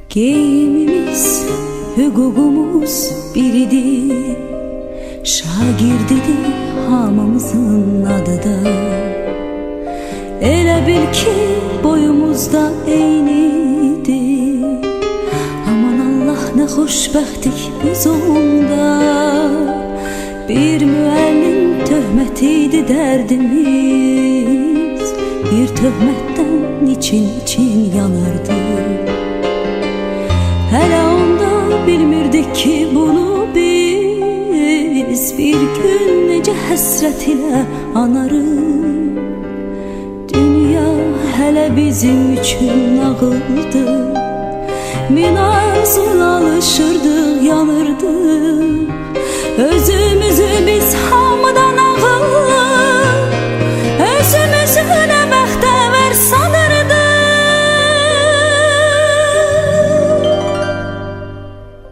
Geyimimiz, hüququmuz biridir, şagirdidir hamımızın adı da. Elə bil ki boyumuzda eynidir, aman Allah nə xoşbəxtlik biz onda. Bir müəllim töhmətiydi dərdimiz, bir töhmətdən için yanardı. Hələ onda bilmirdik ki bunu biz bir gün necə həsrət ilə anarıq. Dünya hələ bizim üçün nağıldı, min arzuyla alışırdıq, yanırdıq. Özümüzü biz hamıdan ağır, özümüzü nə bəxtəvər sanırdıq.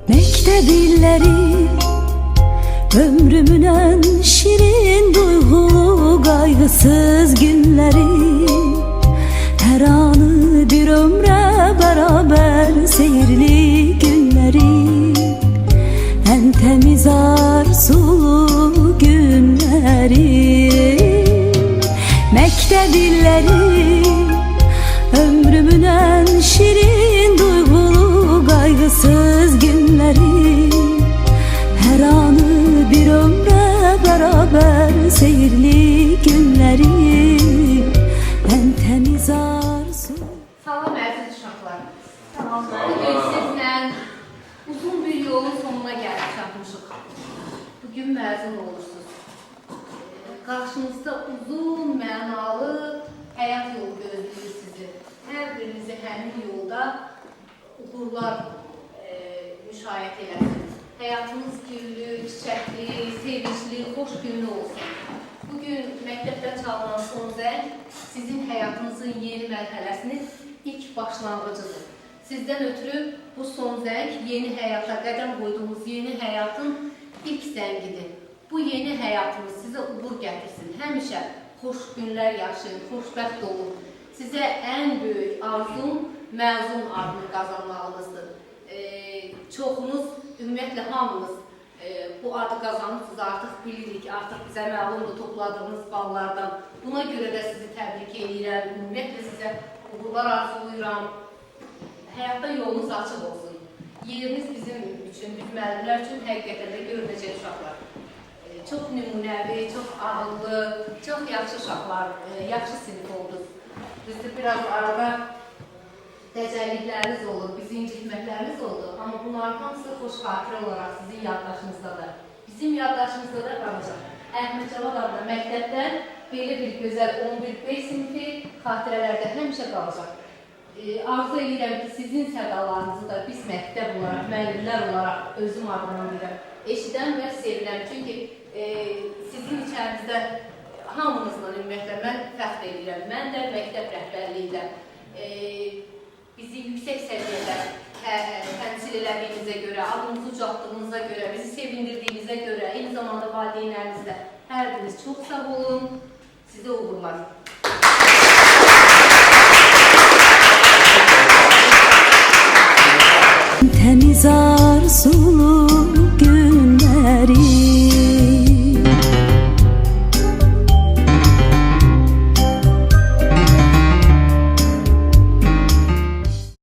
Məktəb illəri, ömrümün ən şirin duyğulu qayğısız günləri, hər anı bir ömrə bərabər seyirli günləri, ən təmiz arzulu günləri. Məktəb illəri, ömrümün ən şirin duyğulu qayğısız günləri, hər anı bir ömrə bərabər seyirli günləri, ən təmiz arzu. Salam əziz uşaqlar. Bugün sizlə uzun bir yolun sonuna gəlib çatmışıq. Bugün məzun olursunuz. Qarşınızda uzun, mənalı həyat yolu gözləyir sizi. Hər birinizi həmin yolda uğurlar müşahidə edəsiniz. Həyatınız güllü, çiçəkli, sevincli, xoş günlü olsun. Bugün məktəbdə çalınan son zəng sizin həyatınızın yeni mərhələsinin ilk başlanğıcıdır. Sizdən ötürü bu son zəng yeni həyata qədəm qoyduğumuz yeni həyatın ilk zəngidir. Bu yeni həyatınız sizə uğur gətirsin. Həmişə xoş günlər yaşayın, xoşbəxt olun. Sizə ən böyük arzum məzun adını qazanmağınızdır. Çoxunuz, ümumiyyətlə hamınız bu adı qazanırsınız, artıq bilirik, artıq bizə məlumdur topladığınız ballardan. Buna görə də sizi təbrik edirəm, ümumiyyətlə sizə uğurlar arzulayıram. Həyatda yolunuz açıq olsun. Yeriniz bizim üçün, biz müəllimlər üçün həqiqətən də görünəcək uşaqlar. Çox nümunəvi, çox ağıllı, çox yaxşı uşaqlar, yaxşı sinif oldunuz. Düzdür, biraz arada dəcəllikləriniz olur, bizi incitməkləriniz oldu. Amma bunların hamısı xoş xatirə olaraq sizin yaddaşınızdadır. Bizim yaddaşımızda da qalacaq. Əhməd Cavad adına məktəbdən belə bir gözəl 11B sinifi xatirələrdə həmişə qalacaq. Arzu edirəm ki, sizin sədalarınızı da biz məktəb olaraq, müəllimlər olaraq özüm adına bilirəm. Eşidən və sevirəm. Çünki sizin içərinizdə hamınızla ümumiyyətlə mən fəxr edirəm. Mən də məktəb rəhbərliyində bizi yüksək səviyyədə təmsil elədiyinizə görə, adınızı ucaltdığınıza görə, bizi sevindirdiyinizə görə, eyni zamanda valideynlərinizlə hər biriniz çox sağ olun, sizə uğurlar.